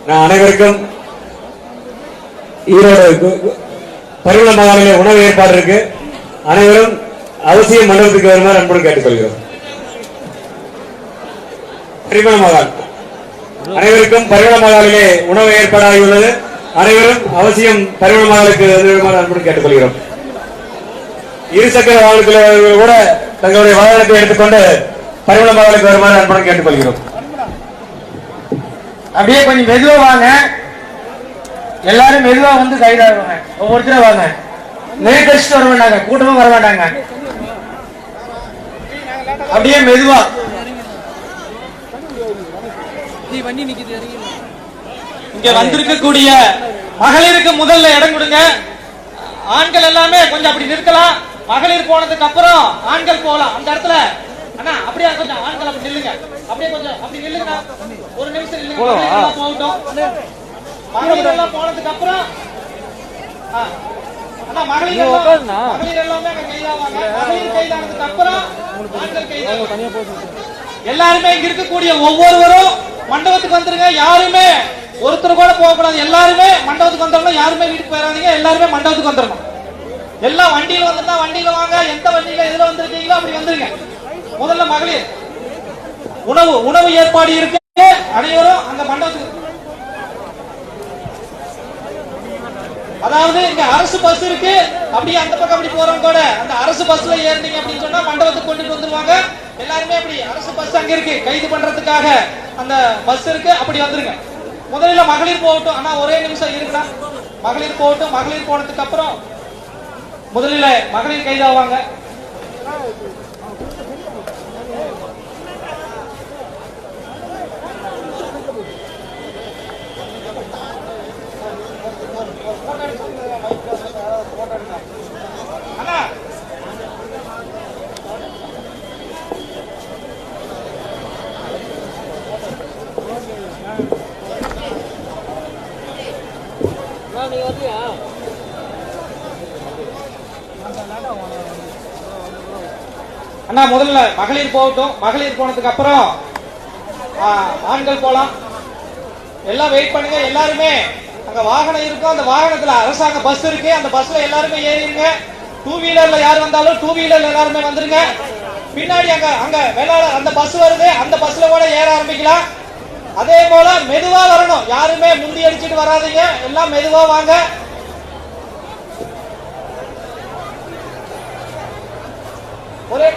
நான் அனைவருக்கும் ஈரோடு பரிமள மகாலிலே உணவு ஏற்பாடு இருக்கு. அனைவரும் அவசியம் மண்டபத்துக்கு வருமாறு அன்புடன் கேட்டுக்கொள்கிறோம். பரிமள மகால் அனைவருக்கும் பரிமள மகாலிலே உணவு ஏற்பாடாகியுள்ளது. அனைவரும் அவசியம் பரிமள மகாலுக்கு வருமாறு அன்புடன் கேட்டுக்கொள்கிறோம். இருசக்கர வாகனத்தில் கூட தங்களுடைய வாகனத்தை எடுத்துக்கொண்டு பரிமள மகாலுக்கு வருமாறு அன்புடன் கேட்டுக்கொள்கிறோம். அப்படியே கொஞ்சம் மெதுவா வாங்க, எல்லாரும் மெதுவா வந்து கைதாடுவாங்க. ஒவ்வொருத்தரும் வாங்க, நெருக்கடிச்சுட்டு வர வேண்டாங்க, கூட்டமா வர வேண்டாங்க. அப்படியே மெதுவா இங்க வந்திருக்கக்கூடிய மகளிருக்கு முதல்ல இடம் கொடுங்க. ஆண்கள் எல்லாமே கொஞ்சம் அப்படி நிற்கலாம். மகளிர் போனதுக்கு அப்புறம் ஆண்கள் போகலாம். அந்த இடத்துல அண்ணா அப்படியே கொஞ்சம் ஆண்கள் அப்படி நில்லுங்க, அப்படியே கொஞ்சம் அப்படி நில்லுங்க, ஒரு நிமிஷம் நில்லுங்க. போகட்டும், மகளிர் எல்லாம் போனதுக்கு அப்புறம் அண்ணா மகளிர் எல்லாமே கைதாவாங்க. மகளிர் கைதானதுக்கு அப்புறம் ஆண்கள் கைதாவாங்க. எல்லாருமே இங்க இருக்கக்கூடிய ஒவ்வொருவரும் மண்டபத்துக்கு வந்துருங்க. யாருமே ஒருத்தர் கூட போக கூடாது. எல்லாருமே மண்டபத்துக்கு வந்துடணும். யாருமே வீட்டுக்கு போயிடாதீங்க. எல்லாருமே மண்டபத்துக்கு வந்துடணும். எல்லாம் வண்டியில வந்துட்டா வண்டியில வாங்க. எந்த வண்டியில எதுல வந்திருக்கீங்களோ அப்படி வந்துருங்க. முதல்ல மகளிர் உணவு ஏற்பாடு இருக்கு. அனைவரும் அந்த மண்டபத்துக்கு, அதாவது இங்க அரசு பஸ் இருக்கு. அப்படியே அந்த பக்கம் அப்படி போறவங்க கூட அந்த அரசு பஸ்ல ஏறினீங்க அப்படின்னு சொன்னா மண்டபத்துக்கு கொண்டுட்டு வந்துருவாங்க. எல்லாருமே அப்படி அரசு பஸ் அங்க இருக்கு, கைது பண்றதுக்காக அந்த பஸ் இருக்கு, அப்படி வந்துருங்க. முதல்ல மகளிர் போகட்டும். ஆனா ஒரே நிமிஷம் இருக்குடா, மகளிர் போகட்டும். மகளிர் போனதுக்கு அப்புறம் முதலில் மகளிர் கைதாவாங்க. அண்ணா முதல்ல மகளிர் போகட்டும். மகளிர் போனதுக்கு அப்புறம் ஆண்கள் போலாம். எல்லாம் வெயிட் பண்ணுங்க. எல்லாருமே அங்க வாகனம் இருக்கும். அந்த வாகனத்துல அரசாங்க பஸ் இருக்கு. அந்த பஸ்ல எல்லாருமே ஏறிடுங்க. டூ வீலர்ல யார் வந்தாலும் டூ வீலர்ல எல்லாருமே வந்துருங்க. பின்னாடி அங்க வேளாளர் அந்த பஸ் வருது, அந்த பஸ்ல கூட ஏற ஆரம்பிக்கலாம். அதே போல மெதுவா வரணும். யாருமே முந்தி அடிச்சுட்டு வராதீங்க. எல்லாம் மெதுவா வாங்க. ஒரே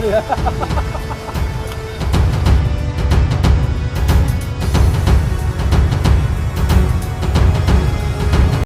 மாதிரி